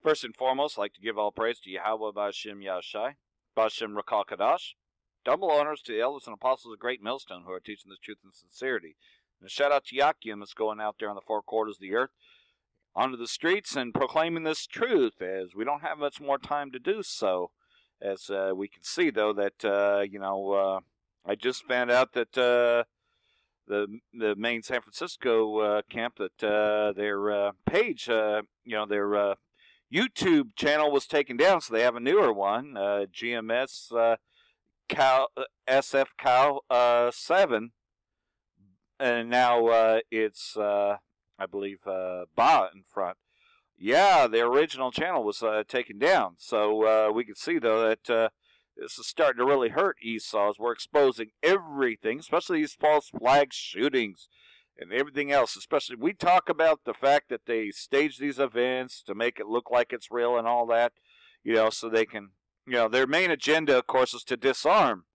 First and foremost, I'd like to give all praise to Yahweh Ba'Shem Yahshai, Ba'Shem Rakal Kadash. Double honors to the elders and apostles of Great Millstone who are teaching this truth and sincerity. And a shout out to Yakim that's going out there on the four quarters of the earth, onto the streets and proclaiming this truth, as we don't have much more time to do so. As we can see, though, that, I just found out that the main San Francisco camp, that their page, their YouTube channel was taken down, so they have a newer one, GMS SF Cow 7, and now it's, I believe, Ba in front. Yeah, the original channel was taken down, so we can see, though, that this is starting to really hurt Esau, as we're exposing everything, especially these false flag shootings and everything else. Especially, we talk about the fact that they stage these events to make it look like it's real and all that, so they can, their main agenda, of course, is to disarm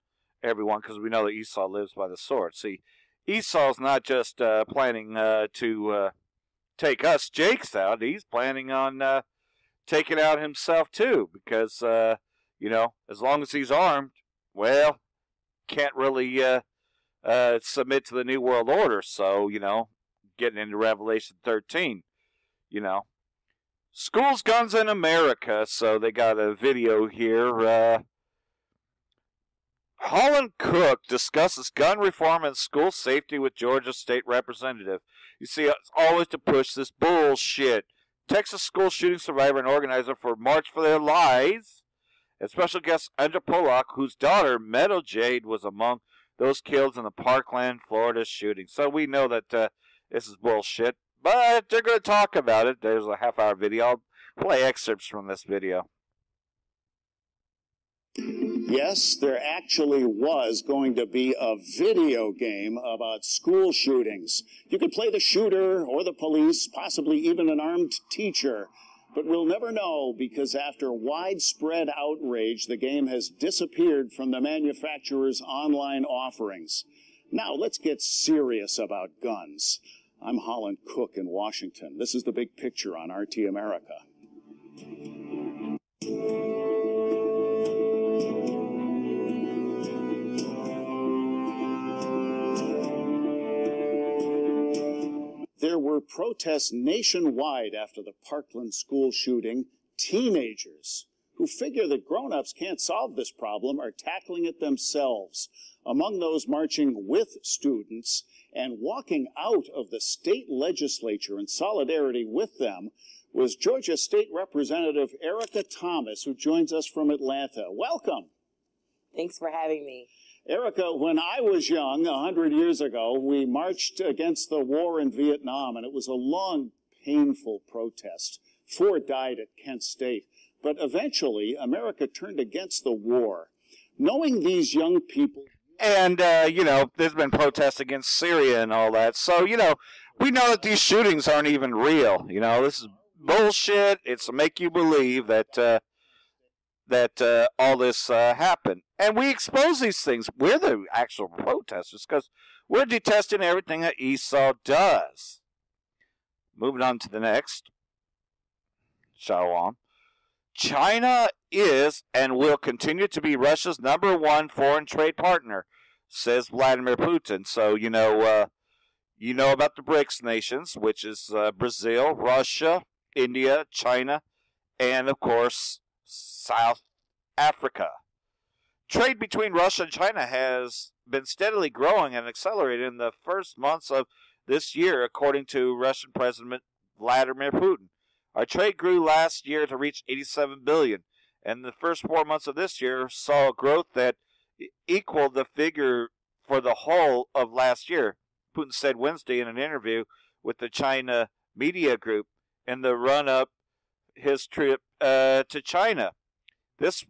everyone, because we know that Esau lives by the sword. See, Esau's not just planning to take us Jakes out. He's planning on taking out himself too, because as long as he's armed, well, can't really submit to the New World Order. So, getting into Revelation 13, schools, guns in America. So they got a video here. Holland Cook discusses gun reform and school safety with Georgia State Representative. You see, it's always to push this bullshit. Texas school shooting survivor and organizer for March for Their Lives, and special guest Andra Pollock, whose daughter, Meadow Jade, was among those killed in the Parkland, Florida shooting. So we know that this is bullshit, but they're going to talk about it. There's a half-hour video. I'll play excerpts from this video. Yes, there actually was going to be a video game about school shootings. You could play the shooter or the police, possibly even an armed teacher. But we'll never know, because after widespread outrage, the game has disappeared from the manufacturer's online offerings. Now, let's get serious about guns. I'm Holland Cook in Washington. This is The Big Picture on RT America. There were protests nationwide after the Parkland school shooting. Teenagers who figure that grown-ups can't solve this problem are tackling it themselves. Among those marching with students and walking out of the state legislature in solidarity with them was Georgia State Representative Erica Thomas, who joins us from Atlanta. Welcome. Thanks for having me. Erica, when I was young, 100 years ago, we marched against the war in Vietnam, and it was a long, painful protest. 4 died at Kent State. But eventually, America turned against the war. Knowing these young people... And, there's been protests against Syria and all that. So, we know that these shootings aren't even real. This is bullshit. It's to make you believe that all this happened. And we expose these things. We're the actual protesters because we're detesting everything that Esau does. Moving on to the next. Shalom. China is and will continue to be Russia's #1 foreign trade partner, says Vladimir Putin. So, you know about the BRICS nations, which is Brazil, Russia, India, China, and, of course, South Africa. Trade between Russia and China has been steadily growing and accelerated in the first months of this year, according to Russian President Vladimir Putin. Our trade grew last year to reach $87 billion, and the first 4 months of this year saw a growth that equaled the figure for the whole of last year, Putin said Wednesday in an interview with the China media group in the run-up his trip to China. This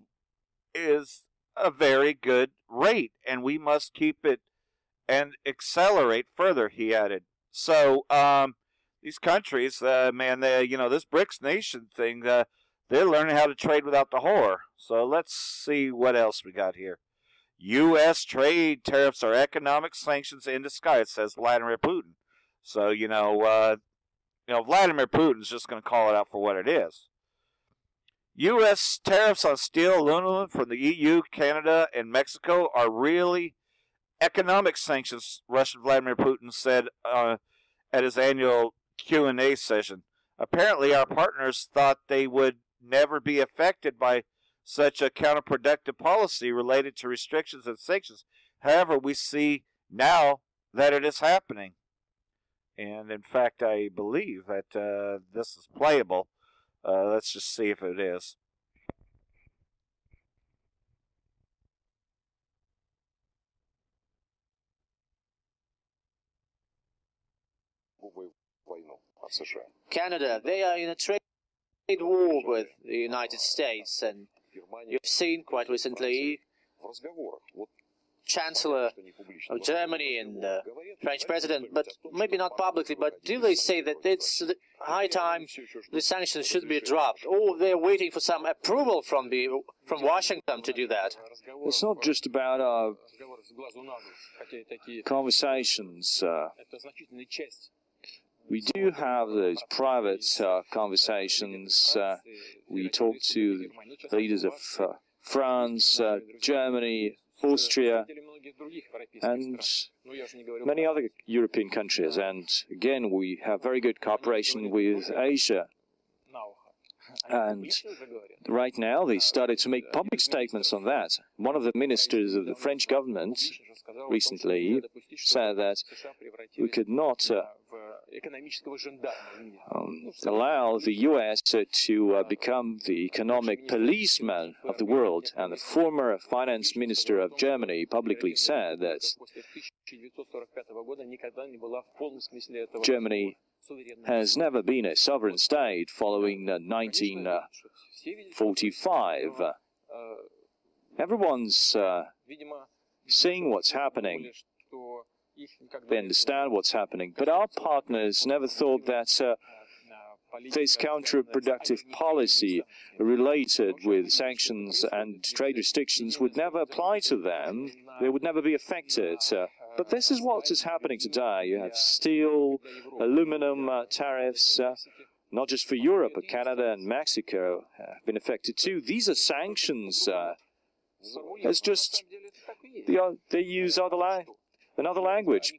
is a very good rate, and we must keep it and accelerate further, he added. So, these countries, this BRICS nation thing, they're learning how to trade without the whore. So let's see what else we got here. U.S. trade tariffs are economic sanctions in disguise, says Vladimir Putin. So, Vladimir Putin's just going to call it out for what it is. U.S. tariffs on steel, aluminum from the EU, Canada, and Mexico are really economic sanctions, Russian Vladimir Putin said at his annual Q&A session. Apparently, our partners thought they would never be affected by such a counterproductive policy related to restrictions and sanctions. However, we see now that it is happening. And in fact, I believe that this is playable. Let's just see if it is. Canada, they are in a trade war with the United States, and you've seen quite recently Chancellor of Germany and the French President, but maybe not publicly, but do they say that it's high time the sanctions should be dropped, or they're waiting for some approval from Washington to do that? It's not just about conversations. We do have those private conversations. We talk to the leaders of France, Germany, Austria, and many other European countries. And again, we have very good cooperation with Asia. And right now, they started to make public statements on that. One of the ministers of the French government recently said that we could not allow the U.S. to become the economic policeman of the world. And the former finance minister of Germany publicly said that Germany has never been a sovereign state following 1945. Everyone's seeing what's happening. They understand what's happening. But our partners never thought that this counterproductive policy related with sanctions and trade restrictions would never apply to them. They would never be affected. But this is what is happening today. You have steel, aluminum tariffs, not just for Europe, but Canada and Mexico have been affected too. These are sanctions. It's just they use another language.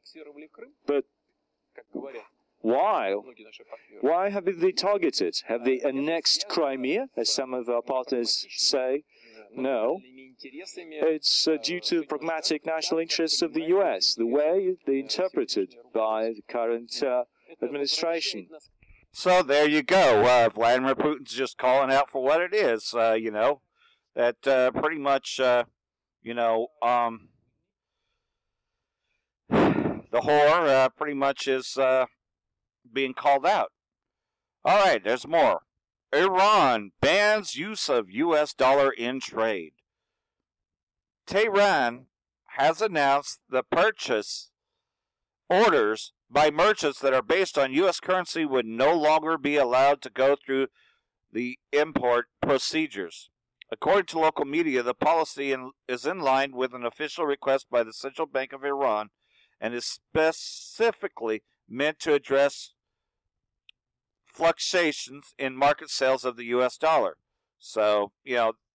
But why? Why have they targeted? Have they annexed Crimea, as some of our partners say? No. It's due to the pragmatic national interests of the U.S., the way they interpreted by the current administration. So there you go. Vladimir Putin's just calling out for what it is, that pretty much, the whore pretty much is being called out. All right, there's more. Iran bans use of U.S. dollar in trade. Tehran has announced the purchase orders by merchants that are based on U.S. currency would no longer be allowed to go through the import procedures. According to local media, the policy is in line with an official request by the Central Bank of Iran and is specifically meant to address fluctuations in market sales of the U.S. dollar. So,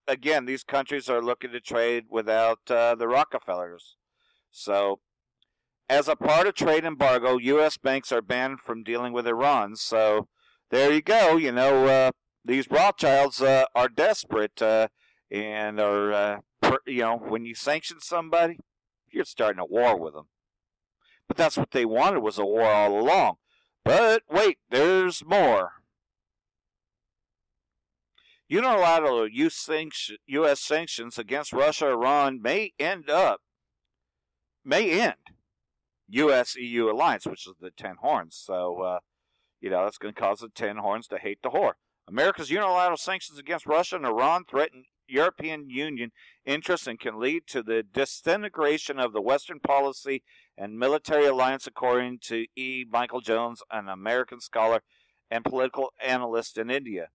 again, these countries are looking to trade without the Rockefellers. So, as a part of trade embargo, U.S. banks are banned from dealing with Iran. So, there you go. These Rothschilds are desperate and are, when you sanction somebody, you're starting a war with them. But that's what they wanted, was a war all along. But wait, there's more. Unilateral U.S. sanctions against Russia or Iran may end U.S.-EU alliance, which is the 10 horns. So, that's going to cause the 10 horns to hate the whore. America's unilateral sanctions against Russia and Iran threaten European Union interests and can lead to the disintegration of the Western policy and military alliance, according to E. Michael Jones, an American scholar and political analyst in India.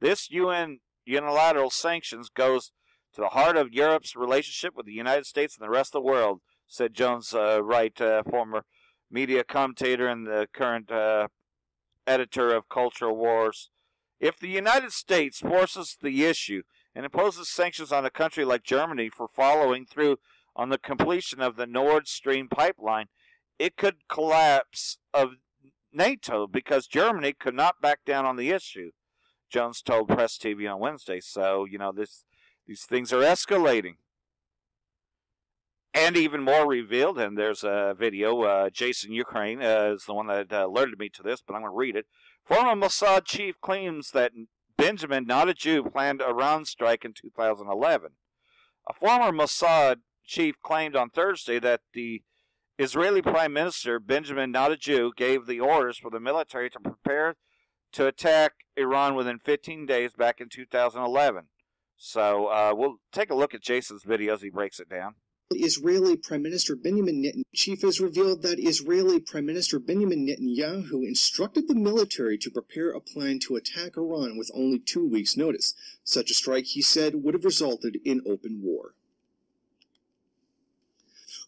This UN unilateral sanctions goes to the heart of Europe's relationship with the United States and the rest of the world, said Jones, former media commentator and the current editor of Cultural Wars If the United States forces the issue and imposes sanctions on a country like Germany for following through on the completion of the Nord Stream pipeline, it could collapse of NATO because Germany could not back down on the issue, Jones told Press TV on Wednesday. So, these things are escalating. And even more revealed, and there's a video, Jason Ukraine is the one that alerted me to this, but I'm going to read it. Former Mossad chief claims that Benjamin, not a Jew, planned a Iran strike in 2011. A former Mossad chief claimed on Thursday that the Israeli Prime Minister, Benjamin, not a Jew, gave the orders for the military to prepare to attack Iran within 15 days back in 2011. So we'll take a look at Jason's video as he breaks it down. Israeli Prime Minister Benjamin Netanyahu chief has revealed that Israeli Prime Minister Benjamin Netanyahu instructed the military to prepare a plan to attack Iran with only 2 weeks' notice. Such a strike, he said, would have resulted in open war.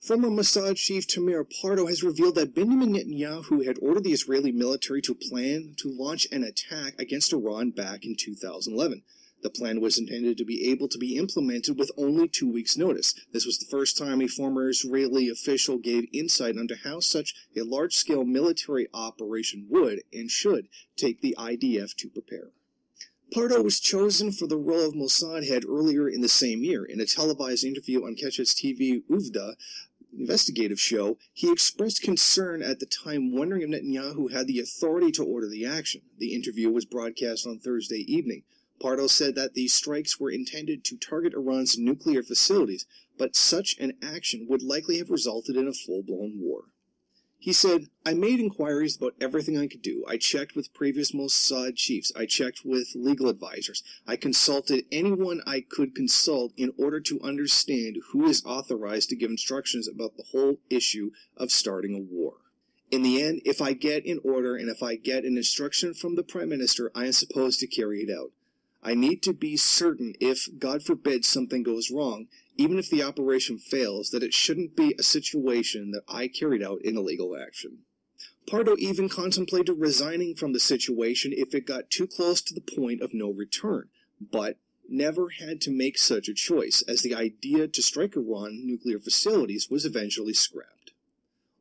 Former Mossad chief Tamir Pardo has revealed that Benjamin Netanyahu had ordered the Israeli military to plan to launch an attack against Iran back in 2011. The plan was intended to be able to be implemented with only 2 weeks' notice. This was the first time a former Israeli official gave insight into how such a large-scale military operation would and should take the IDF to prepare. Pardo was chosen for the role of Mossad head earlier in the same year. In a televised interview on Keshet's TV Uvda investigative show, he expressed concern at the time, wondering if Netanyahu had the authority to order the action. The interview was broadcast on Thursday evening. Pardo said that these strikes were intended to target Iran's nuclear facilities, but such an action would likely have resulted in a full-blown war. He said, "I made inquiries about everything I could do. I checked with previous Mossad chiefs. I checked with legal advisors. I consulted anyone I could consult in order to understand who is authorized to give instructions about the whole issue of starting a war. In the end, if I get an order and if I get an instruction from the Prime Minister, I am supposed to carry it out. I need to be certain if, God forbid, something goes wrong, even if the operation fails, that it shouldn't be a situation that I carried out in illegal action." Pardo even contemplated resigning from the situation if it got too close to the point of no return, but never had to make such a choice, as the idea to strike Iran nuclear facilities was eventually scrapped.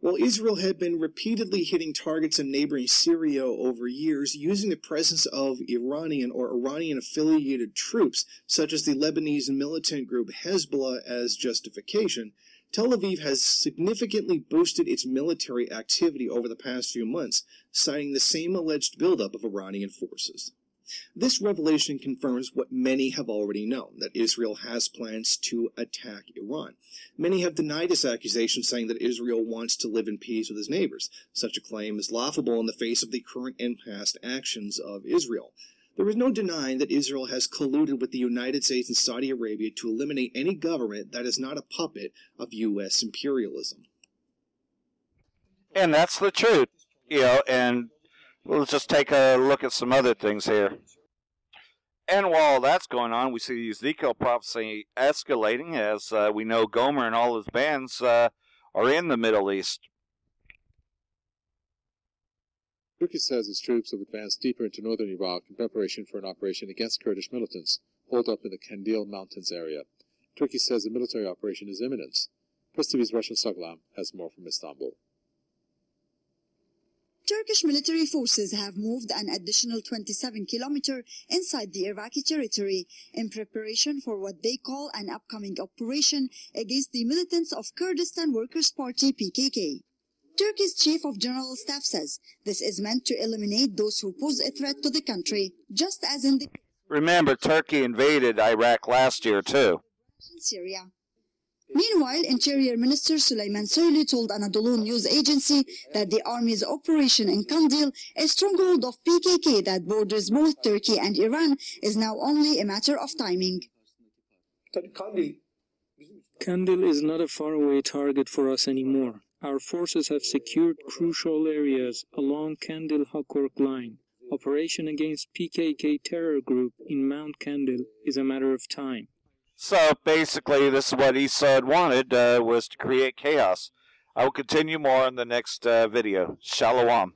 While Israel had been repeatedly hitting targets in neighboring Syria over years, using the presence of Iranian or Iranian-affiliated troops, such as the Lebanese militant group Hezbollah, as justification, Tel Aviv has significantly boosted its military activity over the past few months, citing the same alleged buildup of Iranian forces. This revelation confirms what many have already known, that Israel has plans to attack Iran. Many have denied this accusation, saying that Israel wants to live in peace with its neighbors. Such a claim is laughable in the face of the current and past actions of Israel. There is no denying that Israel has colluded with the United States and Saudi Arabia to eliminate any government that is not a puppet of U.S. imperialism. And that's the truth, and we'll just take a look at some other things here. And while that's going on, we see the Ezekiel prophecy escalating, as we know Gomer and all his bands are in the Middle East. Turkey says its troops have advanced deeper into northern Iraq in preparation for an operation against Kurdish militants holed up in the Kandil Mountains area. Turkey says the military operation is imminent. Press TV's Russian Saglam has more from Istanbul. Turkish military forces have moved an additional 27 kilometers inside the Iraqi territory in preparation for what they call an upcoming operation against the militants of Kurdistan Workers' Party PKK. Turkey's Chief of General Staff says this is meant to eliminate those who pose a threat to the country, just as in the... Remember, Turkey invaded Iraq last year, too. Syria. Meanwhile, Interior Minister Süleyman Soylu told Anadolu News Agency that the army's operation in Kandil, a stronghold of PKK that borders both Turkey and Iran, is now only a matter of timing. Kandil is not a faraway target for us anymore. Our forces have secured crucial areas along Kandil-Hakork line. Operation against PKK terror group in Mount Kandil is a matter of time. So basically, this is what Assad wanted, was to create chaos. I will continue more in the next video. Shalom.